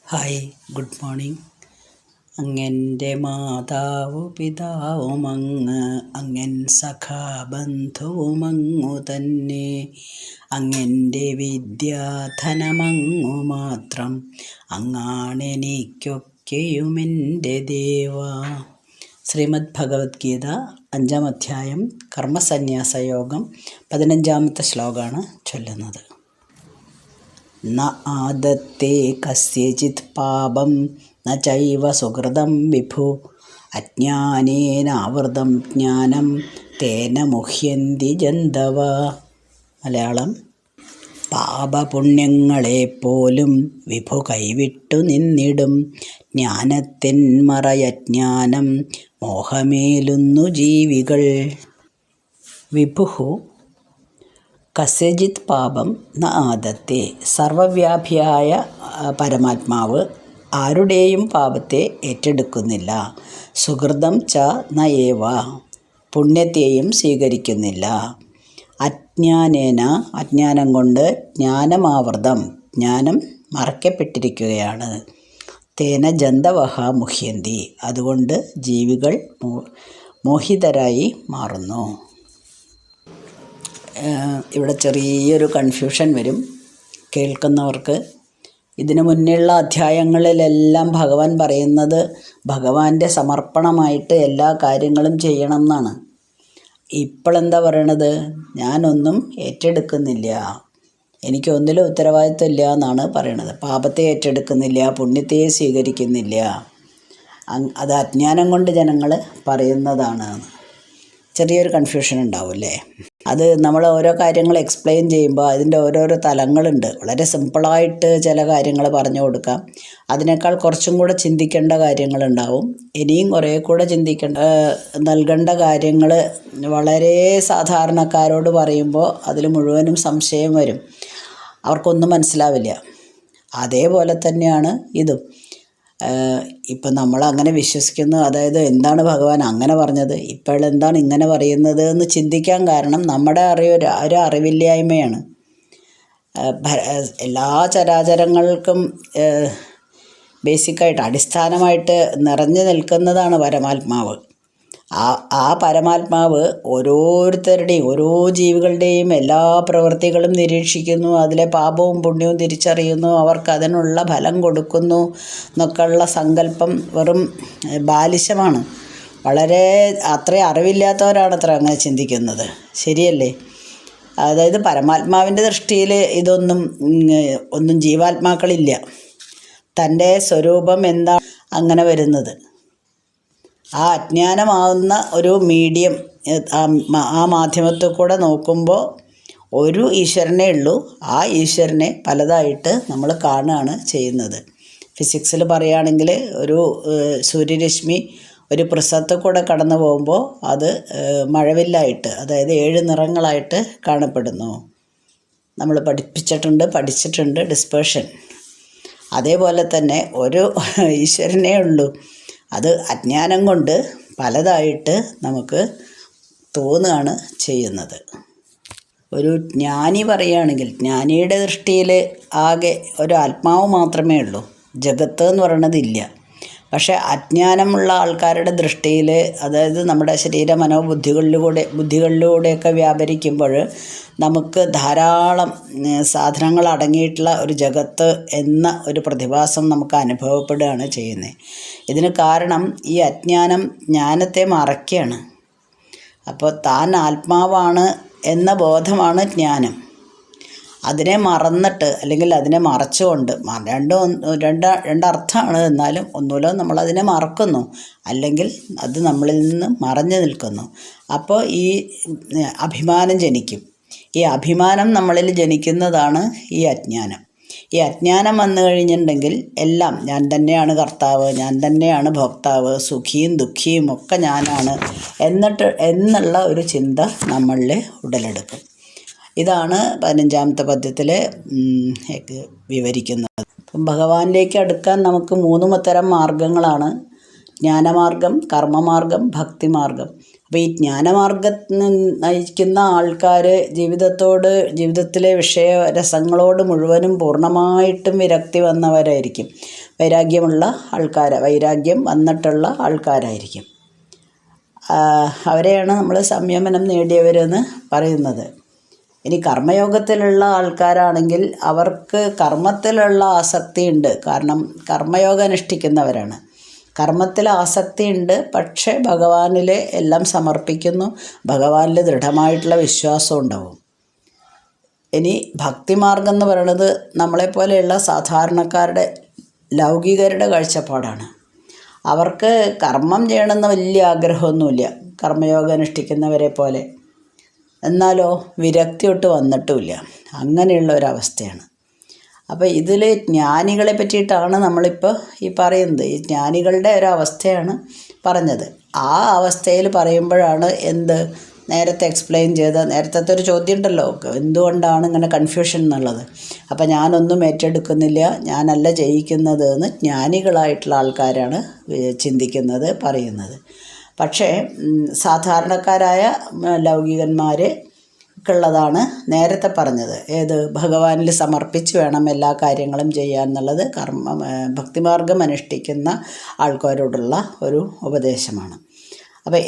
Hi, good morning. അങ്ങൻ്റെ മാതാവു പിതാവുമങ്ങ്, അങ്ങൻ സഖാബന്ധുവുമങ്ങു തന്നെ. അങ്ങൻ്റെ വിദ്യാധനമങ്ങു മാത്രം, അങ്ങാണെനിക്കൊക്കെയുമെൻ്റെ ദേവ. ശ്രീമദ് ഭഗവത്ഗീത 5-ാം അധ്യായം കർമ്മസന്യാസയോഗം 15-ാമത്തെ ശ്ലോകമാണ് ചൊല്ലുന്നത്. ന ആദത്തേ കസ്യചിത് പാപം ന ചൈവ സുകൃതം വിഭു, അജ്ഞാനേനാവൃതം ജ്ഞാനം തേന മുഹ്യന്തി ജന്തവ. മലയാളം: പാപപുണ്യങ്ങളെപ്പോലും വിഭു കൈവിട്ടു നിന്നിടും, ജ്ഞാനത്തിൻ മറയജ്ഞാനം മോഹമേലുന്നു ജീവികൾ. വിഭുഃ കസ്യചിത് പാപം ന ആദത്തെ. സർവവ്യാപിയായ പരമാത്മാവ് ആരുടെയും പാപത്തെ ഏറ്റെടുക്കുന്നില്ല. സുഹൃതം ച ന ഏവ. പുണ്യത്തെയും സ്വീകരിക്കുന്നില്ല. അജ്ഞാനേന. അജ്ഞാനം കൊണ്ട്. ജ്ഞാനമാവൃതം. ജ്ഞാനം മറയ്ക്കപ്പെട്ടിരിക്കുകയാണ്. തേന ജന്തവഃ മുഹ്യന്തി. അതുകൊണ്ട് ജീവികൾ മോഹിതരായി മാറുന്നു. ഇവിടെ ചെറിയൊരു കൺഫ്യൂഷൻ വരും കേൾക്കുന്നവർക്ക്. ഇതിനു മുന്നേയുള്ള അധ്യായങ്ങളിലെല്ലാം ഭഗവാൻ പറയുന്നത് ഭഗവാന്റെ സമർപ്പണമായിട്ട് എല്ലാ കാര്യങ്ങളും ചെയ്യണം എന്നാണ്. ഇപ്പോഴെന്താ പറയണത്? ഞാനൊന്നും ഏറ്റെടുക്കുന്നില്ല, എനിക്കൊന്നിലും ഉത്തരവാദിത്വം ഇല്ല എന്നാണ് പറയണത്. പാപത്തെ ഏറ്റെടുക്കുന്നില്ല, പുണ്യത്തെ സ്വീകരിക്കുന്നില്ല. അത് അജ്ഞാനം കൊണ്ട് ജനങ്ങൾ പറയുന്നതാണ്. ചെറിയൊരു കൺഫ്യൂഷൻ ഉണ്ടാവും അല്ലേ? അത് നമ്മൾ ഓരോ കാര്യങ്ങൾ എക്സ്പ്ലെയിൻ ചെയ്യുമ്പോൾ അതിൻ്റെ ഓരോരോ തലങ്ങളുണ്ട്. വളരെ സിമ്പിളായിട്ട് ചില കാര്യങ്ങൾ പറഞ്ഞു കൊടുക്കാം. അതിനേക്കാൾ കുറച്ചും കൂടെ ചിന്തിക്കേണ്ട കാര്യങ്ങളുണ്ടാവും. ഇനിയും കുറേ കൂടെ നൽകേണ്ട കാര്യങ്ങൾ വളരെ സാധാരണക്കാരോട് പറയുമ്പോൾ അതിൽ മുഴുവനും സംശയം വരും. അവർക്കൊന്നും മനസ്സിലാവില്ല. അതേപോലെ തന്നെയാണ് ഇതും. ഇപ്പം നമ്മൾ അങ്ങനെ വിശ്വസിക്കുന്നു. അതായത് എന്താണ് ഭഗവാൻ അങ്ങനെ പറഞ്ഞത്, ഇപ്പോഴെന്താണ് ഇങ്ങനെ പറയുന്നത് എന്ന് ചിന്തിക്കാൻ കാരണം നമ്മുടെ ഒരു അറിവില്ലായ്മയാണ്. എല്ലാ ചരാചരങ്ങൾക്കും ബേസിക്കായിട്ട് അടിസ്ഥാനമായിട്ട് നിറഞ്ഞു നിൽക്കുന്നതാണ് പരമാത്മാവ്. ആ പരമാത്മാവ് ഓരോരുത്തരുടെയും ഓരോ ജീവികളുടെയും എല്ലാ പ്രവൃത്തികളും നിരീക്ഷിക്കുന്നു. അതിലെ പാപവും പുണ്യവും തിരിച്ചറിയുന്നു. അവർക്ക് അതിനുള്ള ഫലം കൊടുക്കുന്നു എന്നൊക്കെയുള്ള സങ്കല്പം വെറും ബാലിശമാണ്. വളരെ അത്രയും അറിവില്ലാത്തവരാണ് അത്ര അങ്ങനെ ചിന്തിക്കുന്നത്. ശരിയല്ലേ? അതായത് പരമാത്മാവിൻ്റെ ദൃഷ്ടിയിൽ ഒന്നും ജീവാത്മാക്കളില്ല. തൻ്റെ സ്വരൂപം എന്താ അങ്ങനെ വരുന്നത്? ആ അജ്ഞാനമാവുന്ന ഒരു മീഡിയം, ആ മാധ്യമത്തിൽ കൂടെ നോക്കുമ്പോൾ ഒരു ഈശ്വരനേ ഉള്ളൂ. ആ ഈശ്വരനെ പലതായിട്ട് നമ്മൾ കാണുകയാണ് ചെയ്യുന്നത്. ഫിസിക്സിൽ പറയുകയാണെങ്കിൽ ഒരു സൂര്യരശ്മി ഒരു പ്രിസത്തിൽ കൂടെ കടന്നു പോകുമ്പോൾ അത് മഴവില്ലായിട്ട്, അതായത് 7 നിറങ്ങളായിട്ട് കാണപ്പെടുന്നു. നമ്മൾ പഠിച്ചിട്ടുണ്ട് ഡിസ്പേർഷൻ. അതേപോലെ തന്നെ ഒരു ഈശ്വരനേ ഉള്ളൂ. അത് അജ്ഞാനം കൊണ്ട് പലതായിട്ട് നമുക്ക് തോന്നുകയാണ് ചെയ്യുന്നത്. ഒരു ജ്ഞാനി പറയുകയാണെങ്കിൽ ജ്ഞാനിയുടെ ദൃഷ്ടിയിൽ ആകെ ഒരു ആത്മാവ് മാത്രമേ ഉള്ളൂ, ജഗത്ത് എന്ന് പറയണതില്ല. പക്ഷേ അജ്ഞാനമുള്ള ആൾക്കാരുടെ ദൃഷ്ടിയിൽ, അതായത് നമ്മുടെ ശരീര ബുദ്ധികളിലൂടെയൊക്കെ വ്യാപരിക്കുമ്പോൾ നമുക്ക് ധാരാളം സാധനങ്ങൾ അടങ്ങിയിട്ടുള്ള ഒരു ജഗത്ത് എന്ന ഒരു പ്രതിഭാസം നമുക്ക് അനുഭവപ്പെടുകയാണ് ചെയ്യുന്നത്. ഇതിന് കാരണം ഈ അജ്ഞാനം ജ്ഞാനത്തെ മറയ്ക്കുകയാണ്. അപ്പോൾ താൻ ആത്മാവാണ് എന്ന ബോധമാണ് ജ്ഞാനം. അതിനെ മറന്നിട്ട്, അല്ലെങ്കിൽ അതിനെ മറച്ചുകൊണ്ട്, രണ്ടർത്ഥമാണ്. എന്നാലും ഒന്നുമില്ല, നമ്മളതിനെ മറക്കുന്നു, അല്ലെങ്കിൽ അത് നമ്മളിൽ നിന്ന് മറഞ്ഞു നിൽക്കുന്നു. അപ്പോൾ ഈ അഭിമാനം ജനിക്കും. ഈ അഭിമാനം നമ്മളിൽ ജനിക്കുന്നതാണ് ഈ അജ്ഞാനം. ഈ അജ്ഞാനം വന്നു കഴിഞ്ഞിട്ടുണ്ടെങ്കിൽ എല്ലാം ഞാൻ തന്നെയാണ് കർത്താവ്, ഞാൻ തന്നെയാണ് ഭോക്താവ്, സുഖിയും ദുഃഖിയും ഒക്കെ ഞാനാണ് എന്നുള്ള ഒരു ചിന്ത നമ്മളിൽ ഉടലെടുക്കും. ഇതാണ് 15-ാമത്തെ പദ്യത്തിൽ വിവരിക്കുന്നത്. ഭഗവാനിലേക്ക് അടുക്കാൻ നമുക്ക് 3 തരം മാർഗങ്ങളാണ്: ജ്ഞാനമാർഗം, കർമ്മമാർഗം, ഭക്തിമാർഗം. അപ്പോൾ ഈ ജ്ഞാനമാർഗത്തിന് നയിക്കുന്ന ആൾക്കാർ ജീവിതത്തിലെ വിഷയരസങ്ങളോട് മുഴുവനും പൂർണ്ണമായിട്ടും വിരക്തി വന്നവരായിരിക്കും. വൈരാഗ്യമുള്ള വൈരാഗ്യം വന്നിട്ടുള്ള ആൾക്കാരായിരിക്കും. അവരെയാണ് നമ്മൾ സംയമനം നേടിയവരെന്ന് പറയുന്നത്. ഇനി കർമ്മയോഗത്തിലുള്ള ആൾക്കാരാണെങ്കിൽ അവർക്ക് കർമ്മത്തിലുള്ള ആസക്തിയുണ്ട്. കാരണം കർമ്മയോഗം അനുഷ്ഠിക്കുന്നവരാണ്. കർമ്മത്തിൽ ആസക്തിയുണ്ട്, പക്ഷേ ഭഗവാനിൽ എല്ലാം സമർപ്പിക്കുന്നു. ഭഗവാനിൽ ദൃഢമായിട്ടുള്ള വിശ്വാസം ഉണ്ടാവും. ഇനി ഭക്തിമാർഗം എന്ന് പറയുന്നത് നമ്മളെപ്പോലെയുള്ള സാധാരണക്കാരുടെ ലൗകികരുടെ കാഴ്ചപ്പാടാണ്. അവർക്ക് കർമ്മം ചെയ്യണമെന്ന് വലിയ ആഗ്രഹമൊന്നുമില്ല, കർമ്മയോഗം അനുഷ്ഠിക്കുന്നവരെ പോലെ. എന്നാലോ വിരക്തി തൊട്ട് വന്നിട്ടുമില്ല. അങ്ങനെയുള്ള ഒരവസ്ഥയാണ്. അപ്പോൾ ഇതിൽ ജ്ഞാനികളെ പറ്റിയിട്ടാണ് നമ്മളിപ്പോൾ ഈ പറയുന്നത്. ഈ ജ്ഞാനികളുടെ ഒരവസ്ഥയാണ് പറഞ്ഞത്. ആ അവസ്ഥയിൽ പറയുമ്പോഴാണ് നേരത്തെ എക്സ്പ്ലെയിൻ ചെയ്ത നേരത്തെ ഒരു ചോദ്യം ഉണ്ടല്ലോ, എന്തുകൊണ്ടാണ് ഇങ്ങനെ കൺഫ്യൂഷൻ എന്നുള്ളത്. അപ്പോൾ ഞാനൊന്നും ഏറ്റെടുക്കുന്നില്ല, ഞാനല്ല ജയിക്കുന്നത് എന്ന് ജ്ഞാനികളായിട്ടുള്ള ആൾക്കാരാണ് ചിന്തിക്കുന്നത്, പറയുന്നത്. പക്ഷേ സാധാരണക്കാരായ ലൗകികന്മാർക്കുള്ളതാണ് നേരത്തെ പറഞ്ഞത്. ഭഗവാനിൽ സമർപ്പിച്ച് വേണം എല്ലാ കാര്യങ്ങളും ചെയ്യാൻ എന്നുള്ളത് ഭക്തിമാർഗം അനുഷ്ഠിക്കുന്ന ആൾക്കാരോടുള്ള ഒരു ഉപദേശമാണ്. അപ്പോൾ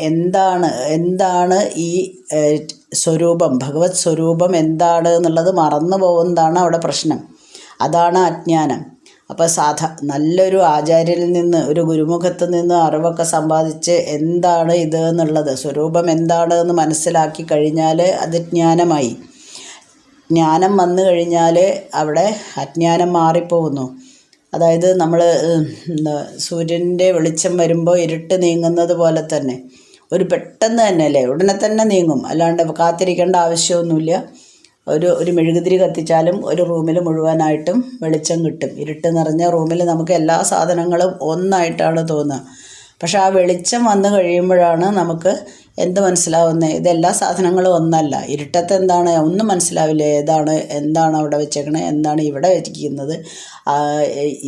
എന്താണ് ഈ സ്വരൂപം, ഭഗവത് സ്വരൂപം എന്താണ് എന്നുള്ളത് മറന്നു പോകുന്നതാണ് അവിടെ പ്രശ്നം. അതാണ് അജ്ഞാനം. അപ്പോൾ നല്ലൊരു ആചാര്യനിൽ നിന്ന്, ഒരു ഗുരുമുഖത്ത് നിന്ന് അറിവൊക്കെ സമ്പാദിച്ച് എന്താണ് ഇത് എന്നുള്ളത്, സ്വരൂപം എന്താണ് എന്ന് മനസ്സിലാക്കി കഴിഞ്ഞാൽ അത് ജ്ഞാനമായി. ജ്ഞാനം വന്നു കഴിഞ്ഞാൽ അവിടെ അജ്ഞാനം മാറിപ്പോകുന്നു. അതായത് നമ്മൾ സൂര്യൻ്റെ വെളിച്ചം വരുമ്പോൾ ഇരുട്ട് നീങ്ങുന്നത് പോലെ തന്നെ പെട്ടെന്ന് തന്നെ അല്ലേ, ഉടനെ തന്നെ നീങ്ങും. അല്ലാണ്ട് കാത്തിരിക്കേണ്ട ആവശ്യമൊന്നുമില്ല. ഒരു മെഴുകുതിരി കത്തിച്ചാലും ഒരു റൂമിൽ മുഴുവനായിട്ടും വെളിച്ചം കിട്ടും. ഇരുട്ട് നിറഞ്ഞ റൂമിൽ നമുക്ക് എല്ലാ സാധനങ്ങളും ഒന്നായിട്ടാണ് തോന്നുക. പക്ഷെ ആ വെളിച്ചം വന്നു കഴിയുമ്പോഴാണ് നമുക്ക് മനസ്സിലാവുന്നത്, ഇതെല്ലാ സാധനങ്ങളും ഒന്നല്ല. ഇരുട്ടത്ത് എന്താണ് ഒന്നും മനസ്സിലാവില്ല. എന്താണ് അവിടെ വെച്ചേക്കണത്, എന്താണ് ഇവിടെ വെച്ചിരിക്കുന്നത്,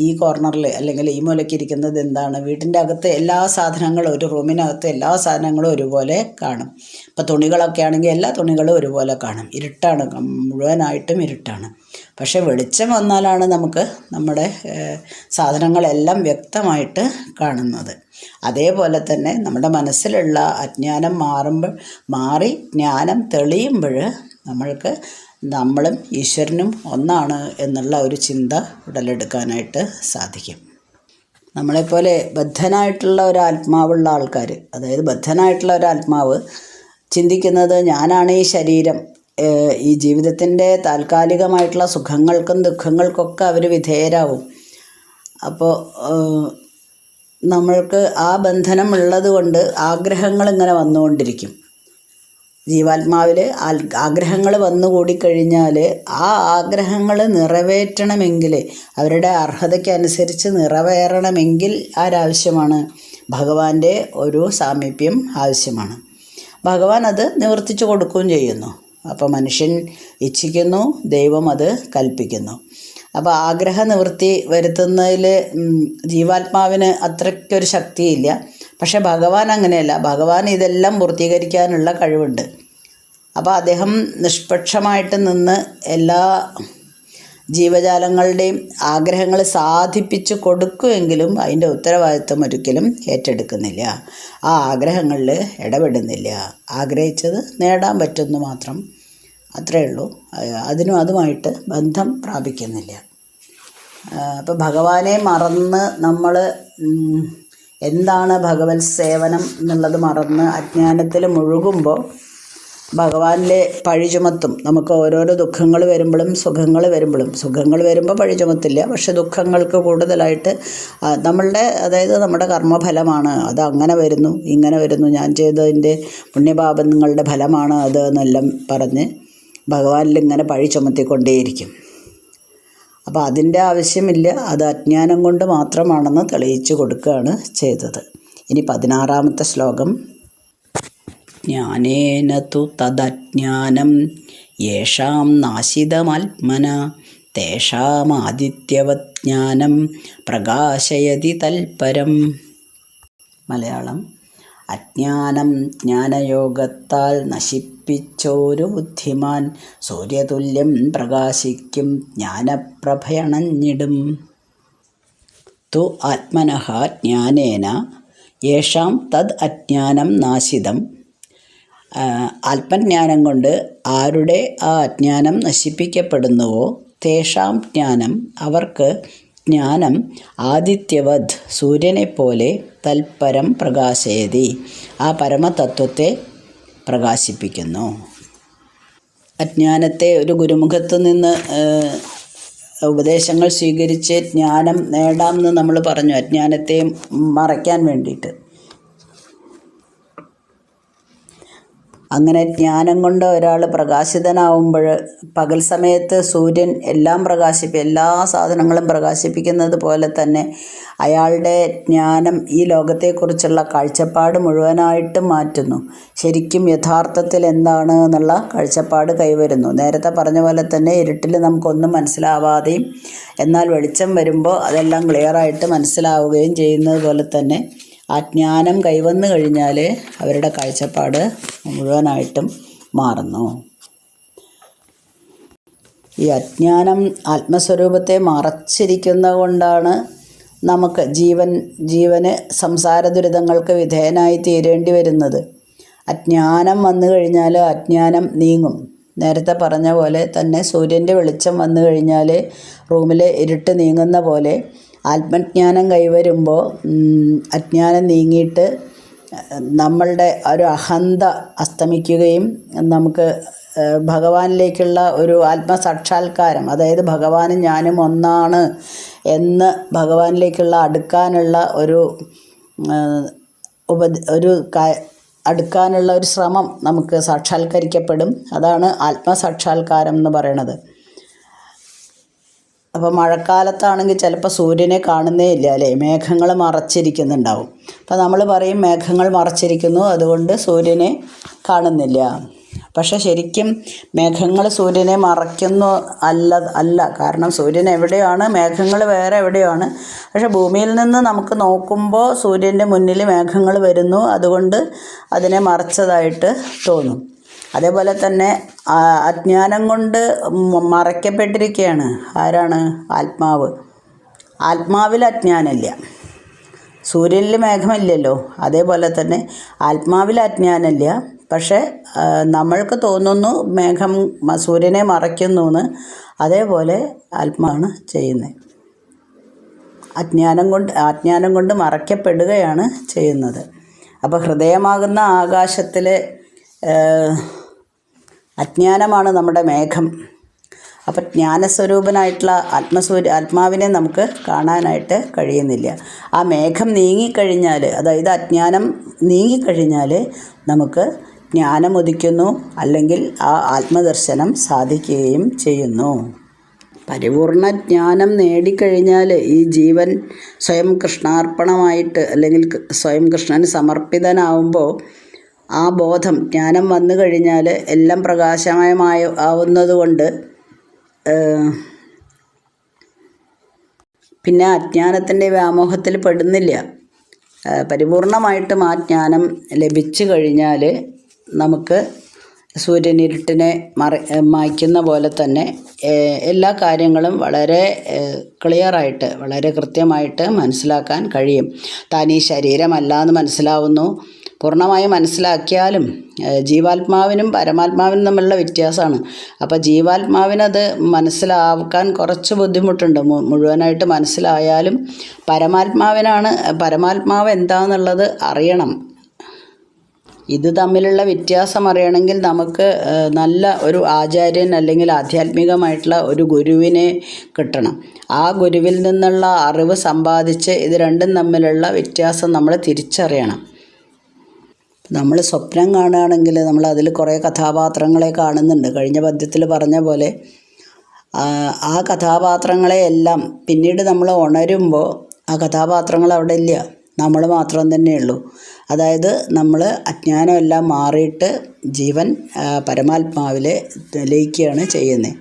ഈ കോർണറിൽ അല്ലെങ്കിൽ ഈ മൂലയ്ക്ക് ഇരിക്കുന്നത് എന്താണ്. വീട്ടിൻ്റെ അകത്ത് എല്ലാ സാധനങ്ങളും, ഒരു റൂമിനകത്ത് എല്ലാ സാധനങ്ങളും ഒരുപോലെ കാണും. ഇപ്പോൾ തുണികളൊക്കെ ആണെങ്കിൽ എല്ലാ തുണികളും ഒരുപോലെ കാണും. ഇരുട്ടാണ്, മുഴുവനായിട്ടും ഇരുട്ടാണ്. പക്ഷേ വെളിച്ചം വന്നാലാണ് നമുക്ക് നമ്മുടെ സാധനങ്ങളെല്ലാം വ്യക്തമായിട്ട് കാണുന്നത്. അതേപോലെ തന്നെ നമ്മുടെ മനസ്സിലുള്ള അജ്ഞാനം മാറി ജ്ഞാനം തെളിയുമ്പോൾ നമ്മളും ഈശ്വരനും ഒന്നാണ് എന്നുള്ള ഒരു ചിന്ത ഉടലെടുക്കാനായിട്ട് സാധിക്കും. നമ്മളെപ്പോലെ ബദ്ധനായിട്ടുള്ള ഒരാത്മാവുള്ള ആൾക്കാർ, അതായത് ബദ്ധനായിട്ടുള്ള ഒരാത്മാവ് ചിന്തിക്കുന്നത് ഞാനാണ് ഈ ശരീരം, ഈ ജീവിതത്തിൻ്റെ താൽക്കാലികമായിട്ടുള്ള സുഖങ്ങൾക്കും ദുഃഖങ്ങൾക്കൊക്കെ അവർ വിധേയരാകും. അപ്പോൾ നമ്മൾക്ക് ആ ബന്ധനം ഉള്ളത് കൊണ്ട് ആഗ്രഹങ്ങൾ ഇങ്ങനെ വന്നുകൊണ്ടിരിക്കും. ജീവാത്മാവിൽ ആഗ്രഹങ്ങൾ വന്നുകൂടിക്കഴിഞ്ഞാൽ ആ ആഗ്രഹങ്ങൾ നിറവേറ്റണമെങ്കിൽ, അവരുടെ അർഹതയ്ക്കനുസരിച്ച് നിറവേറണമെങ്കിൽ ആരാവശ്യമാണ്? ഭഗവാന്റെ ഒരു സാമീപ്യം ആവശ്യമാണ്. ഭഗവാൻ അത് നിവർത്തിച്ചു കൊടുക്കുകയും ചെയ്യുന്നു. അപ്പോൾ മനുഷ്യൻ ഇച്ഛിക്കുന്നു, ദൈവം അത് കൽപ്പിക്കുന്നു. അപ്പോൾ ആഗ്രഹ നിവൃത്തി വരുത്തുന്നതിൽ ജീവാത്മാവിന് അത്രയ്ക്കൊരു ശക്തിയില്ല. പക്ഷെ ഭഗവാൻ അങ്ങനെയല്ല. ഭഗവാൻ ഇതെല്ലാം പൂർത്തീകരിക്കാനുള്ള കഴിവുണ്ട്. അപ്പോൾ അദ്ദേഹം നിഷ്പക്ഷമായിട്ട് നിന്ന് എല്ലാ ജീവജാലങ്ങളുടെയും ആഗ്രഹങ്ങൾ സാധിപ്പിച്ചു കൊടുക്കുമെങ്കിലും അതിൻ്റെ ഉത്തരവാദിത്വം ഒരിക്കലും ഏറ്റെടുക്കുന്നില്ല. ആ ആഗ്രഹങ്ങളിൽ ഇടപെടുന്നില്ല. ആഗ്രഹിച്ചത് നേടാൻ പറ്റുമെന്ന് മാത്രം, അത്രയേ ഉള്ളൂ. അതുമായിട്ട് ബന്ധം പ്രാപിക്കുന്നില്ല. അപ്പോൾ ഭഗവാനെ മറന്ന് നമ്മൾ എന്താണ് ഭഗവത് സേവനം എന്നുള്ളത് മറന്ന് അജ്ഞാനത്തിൽ മുഴുകുമ്പോൾ ഭഗവാനിലെ പഴി ചുമത്തും. നമുക്ക് ഓരോരോ ദുഃഖങ്ങൾ വരുമ്പോഴും സുഖങ്ങൾ വരുമ്പോൾ പഴി ചുമത്തില്ല. പക്ഷെ ദുഃഖങ്ങൾക്ക് കൂടുതലായിട്ട് അതായത് നമ്മുടെ കർമ്മഫലമാണ്, അത് അങ്ങനെ വരുന്നു ഇങ്ങനെ വരുന്നു, ഞാൻ ചെയ്തതിൻ്റെ പുണ്യപാപങ്ങളുടെ ഫലമാണ് അത് എന്നെല്ലാം പറഞ്ഞ് ഭഗവാനിൽ ഇങ്ങനെ പഴി ചുമത്തിക്കൊണ്ടേയിരിക്കും. അപ്പോൾ അതിൻ്റെ ആവശ്യമില്ല. അത് അജ്ഞാനം കൊണ്ട് മാത്രമാണെന്ന് തെളിയിച്ചു കൊടുക്കുകയാണ് ചെയ്തത്. ഇനി 16-ാമത്തെ ശ്ലോകം. ജ്ഞാനേന തു തദജ്ഞാനം യേഷാം നാശിതമാത്മന തേഷാമാദിത്യവത് ജ്ഞാനം പ്രകാശയതി തൽപരം. മലയാളം. അജ്ഞാനം ജ്ഞാനയോഗത്താൽ നശിപ്പിച്ചോരു ബുദ്ധിമാൻ സൂര്യതുല്യം പ്രകാശിക്കും ജ്ഞാനപ്രഭയണഞ്ഞിടും. തു ആത്മനഃ ജ്ഞാനേന യേഷാം തദ് അജ്ഞാനം നാശിതം. ആത്മജ്ഞാനം കൊണ്ട് ആരുടെ ആ അജ്ഞാനം നശിപ്പിക്കപ്പെടുന്നുവോ തേഷാം ജ്ഞാനം അവർക്ക് ജ്ഞാനം ആദിത്യവത് സൂര്യനെപ്പോലെ തൽപരം പ്രകാശയതി ആ പരമതത്വത്തെ പ്രകാശിപ്പിക്കുന്നു. അജ്ഞാനത്തെ ഒരു ഗുരുമുഖത്തു നിന്ന് ഉപദേശങ്ങൾ സ്വീകരിച്ച് ജ്ഞാനം നേടാമെന്ന് നമ്മൾ പറഞ്ഞു, അജ്ഞാനത്തെ മറയ്ക്കാൻ വേണ്ടിയിട്ട്. അങ്ങനെ ജ്ഞാനം കൊണ്ട് ഒരാൾ പ്രകാശിതനാവുമ്പോൾ പകൽ സമയത്ത് സൂര്യൻ എല്ലാ സാധനങ്ങളും പ്രകാശിപ്പിക്കുന്നത് പോലെ തന്നെ അയാളുടെ ജ്ഞാനം ഈ ലോകത്തെക്കുറിച്ചുള്ള കാഴ്ചപ്പാട് മുഴുവനായിട്ടും മാറ്റുന്നു. ശരിക്കും യഥാർത്ഥത്തിൽ എന്താണ് എന്നുള്ള കാഴ്ചപ്പാട് കൈവരുന്നു. നേരത്തെ പറഞ്ഞ പോലെ തന്നെ ഇരുട്ടിൽ നമുക്കൊന്നും മനസ്സിലാവാതെയും എന്നാൽ വെളിച്ചം വരുമ്പോൾ അതെല്ലാം ക്ലിയറായിട്ട് മനസ്സിലാവുകയും ചെയ്യുന്നത് പോലെ തന്നെ ആ ജ്ഞാനം കൈവന്നു കഴിഞ്ഞാൽ അവരുടെ കാഴ്ചപ്പാട് മുഴുവനായിട്ടും മാറുന്നു. ഈ അജ്ഞാനം ആത്മസ്വരൂപത്തെ മറച്ചിരിക്കുന്നത് കൊണ്ടാണ് നമുക്ക് ജീവന് സംസാര ദുരിതങ്ങൾക്ക് വിധേയനായി തീരേണ്ടി വരുന്നത്. അജ്ഞാനം വന്നു കഴിഞ്ഞാൽ അജ്ഞാനം നീങ്ങും. നേരത്തെ പറഞ്ഞ പോലെ തന്നെ സൂര്യൻ്റെ വെളിച്ചം വന്നു കഴിഞ്ഞാൽ റൂമിലെ ഇരുട്ട് നീങ്ങുന്ന പോലെ ആത്മജ്ഞാനം കൈവരുമ്പോൾ അജ്ഞാനം നീങ്ങിയിട്ട് നമ്മളുടെ ഒരു അഹന്ത അസ്തമിക്കുകയും നമുക്ക് ഭഗവാനിലേക്കുള്ള ഒരു ആത്മസാക്ഷാത്കാരം, അതായത് ഭഗവാനും ഞാനും ഒന്നാണ് എന്ന് ഭഗവാനിലേക്കുള്ള അടുക്കാനുള്ള അടുക്കാനുള്ള ഒരു ശ്രമം നമുക്ക് സാക്ഷാത്കരിക്കപ്പെടും. അതാണ് ആത്മസാക്ഷാത്കാരം എന്ന് പറയണത്. അപ്പോൾ മഴക്കാലത്താണെങ്കിൽ ചിലപ്പോൾ സൂര്യനെ കാണുന്നേ ഇല്ല അല്ലേ, മേഘങ്ങൾ മറച്ചിരിക്കുന്നുണ്ടാവും. അപ്പോൾ നമ്മൾ പറയും മേഘങ്ങൾ മറച്ചിരിക്കുന്നു അതുകൊണ്ട് സൂര്യനെ കാണുന്നില്ല. പക്ഷെ ശരിക്കും മേഘങ്ങൾ സൂര്യനെ മറയ്ക്കുന്നു അല്ല. കാരണം സൂര്യൻ എവിടെയാണ്, മേഘങ്ങൾ വേറെ എവിടെയാണ്. പക്ഷെ ഭൂമിയിൽ നിന്ന് നമുക്ക് നോക്കുമ്പോൾ സൂര്യൻ്റെ മുന്നിൽ മേഘങ്ങൾ വരുന്നു, അതുകൊണ്ട് അതിനെ മറച്ചതായിട്ട് തോന്നും. അതേപോലെ തന്നെ അജ്ഞാനം കൊണ്ട് മറയ്ക്കപ്പെട്ടിരിക്കുകയാണ് ആരാണ്? ആത്മാവിൽ അജ്ഞാനമില്ല. സൂര്യനിൽ മേഘമില്ലല്ലോ, അതേപോലെ തന്നെ ആത്മാവിൽ അജ്ഞാനമില്ല. പക്ഷേ നമ്മൾക്ക് തോന്നുന്നു മേഘം സൂര്യനെ മറയ്ക്കുന്നു എന്ന്. അതേപോലെ ആത്മാവാണ് ചെയ്യുന്നത്. അജ്ഞാനം കൊണ്ട് മറയ്ക്കപ്പെടുകയാണ് ചെയ്യുന്നത്. അപ്പോൾ ഹൃദയമാകുന്ന ആകാശത്തിലെ അജ്ഞാനമാണ് നമ്മുടെ മേഘം. അപ്പം ജ്ഞാനസ്വരൂപനായിട്ടുള്ള ആത്മാവിനെ നമുക്ക് കാണാനായിട്ട് കഴിയുന്നില്ല. ആ മേഘം നീങ്ങിക്കഴിഞ്ഞാൽ, അതായത് അജ്ഞാനം നീങ്ങിക്കഴിഞ്ഞാൽ നമുക്ക് ജ്ഞാനം ഉദിക്കുന്നു, അല്ലെങ്കിൽ ആ ആത്മദർശനം സാധിക്കുകയും ചെയ്യുന്നു. പരിപൂർണ ജ്ഞാനം നേടിക്കഴിഞ്ഞാൽ ഈ ജീവൻ സ്വയം കൃഷ്ണാർപ്പണമായിട്ട് അല്ലെങ്കിൽ സ്വയം കൃഷ്ണന് സമർപ്പിതനാവുമ്പോൾ ആ ബോധം, ജ്ഞാനം വന്നു കഴിഞ്ഞാൽ എല്ലാം പ്രകാശമയമായി ആവുന്നതുകൊണ്ട് പിന്നെ അജ്ഞാനത്തിൻ്റെ വ്യാമോഹത്തിൽ പെടുന്നില്ല. പരിപൂർണമായിട്ടും ആ ജ്ഞാനം ലഭിച്ചു കഴിഞ്ഞാൽ നമുക്ക് സൂര്യനിരുട്ടിനെ മായ്ക്കുന്ന പോലെ തന്നെ എല്ലാ കാര്യങ്ങളും വളരെ ക്ലിയറായിട്ട്, വളരെ കൃത്യമായിട്ട് മനസ്സിലാക്കാൻ കഴിയും. താൻ ഈ ശരീരമല്ല എന്ന് മനസ്സിലാവുന്നു. പൂർണ്ണമായും മനസ്സിലാക്കിയാലും ജീവാത്മാവിനും പരമാത്മാവിനും തമ്മിലുള്ള വ്യത്യാസമാണ്. അപ്പോൾ ജീവാത്മാവിനത് മനസ്സിലാക്കാൻ കുറച്ച് ബുദ്ധിമുട്ടുണ്ട്. മുഴുവനായിട്ട് മനസ്സിലായാലും പരമാത്മാവ് എന്താണെന്നുള്ളത് അറിയണം. ഇത് തമ്മിലുള്ള വ്യത്യാസം അറിയണമെങ്കിൽ നമുക്ക് നല്ല ഒരു ആചാര്യൻ അല്ലെങ്കിൽ ആധ്യാത്മികമായിട്ടുള്ള ഒരു ഗുരുവിനെ കിട്ടണം. ആ ഗുരുവിൽ നിന്നുള്ള അറിവ് സമ്പാദിച്ച് ഇത് രണ്ടും തമ്മിലുള്ള വ്യത്യാസം നമ്മൾ തിരിച്ചറിയണം. നമ്മൾ സ്വപ്നം കാണുകയാണെങ്കിൽ നമ്മൾ അതിൽ കുറേ കഥാപാത്രങ്ങളെ കാണുന്നുണ്ട്. കഴിഞ്ഞ പദ്യത്തിൽ പറഞ്ഞ പോലെ ആ കഥാപാത്രങ്ങളെയെല്ലാം പിന്നീട് നമ്മൾ ഉണരുമ്പോൾ ആ കഥാപാത്രങ്ങൾ അവിടെ ഇല്ല, നമ്മൾ മാത്രം തന്നെയുള്ളൂ. അതായത് നമ്മൾ അജ്ഞാനമെല്ലാം മാറിയിട്ട് ജീവൻ പരമാത്മാവിൽ ലയിക്കുകയാണ് ചെയ്യുന്നത്.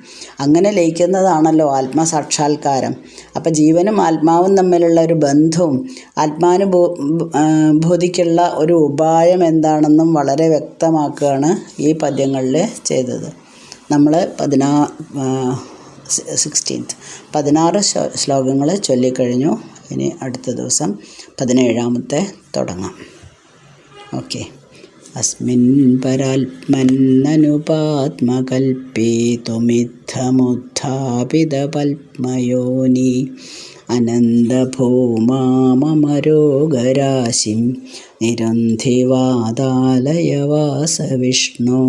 അങ്ങനെ ലയിക്കുന്നതാണല്ലോ ആത്മസാക്ഷാത്കാരം. അപ്പം ജീവനും ആത്മാവും തമ്മിലുള്ള ഒരു ബന്ധവും ആത്മാനുഭൂതിക്കുള്ള ഒരു ഉപായം എന്താണെന്നും വളരെ വ്യക്തമാക്കുകയാണ് ഈ പദ്യങ്ങളിൽ ചെയ്തത്. നമ്മൾ 16 ശ്ലോകങ്ങൾ ചൊല്ലിക്കഴിഞ്ഞു. ഇനി അടുത്ത ദിവസം 17ാമത്തെ തുടങ്ങാം. ഓക്കെ. അസ്മിൻ പരാത്മന്നനുപാത്മകൽപ്പേ ത്വമിത്തമുത്ഥാപിത പത്മയോനി അനന്തഭൂമാമരോഗരാശിം നിരുന്ധിവാതാലയ വാസവിഷ്ണു.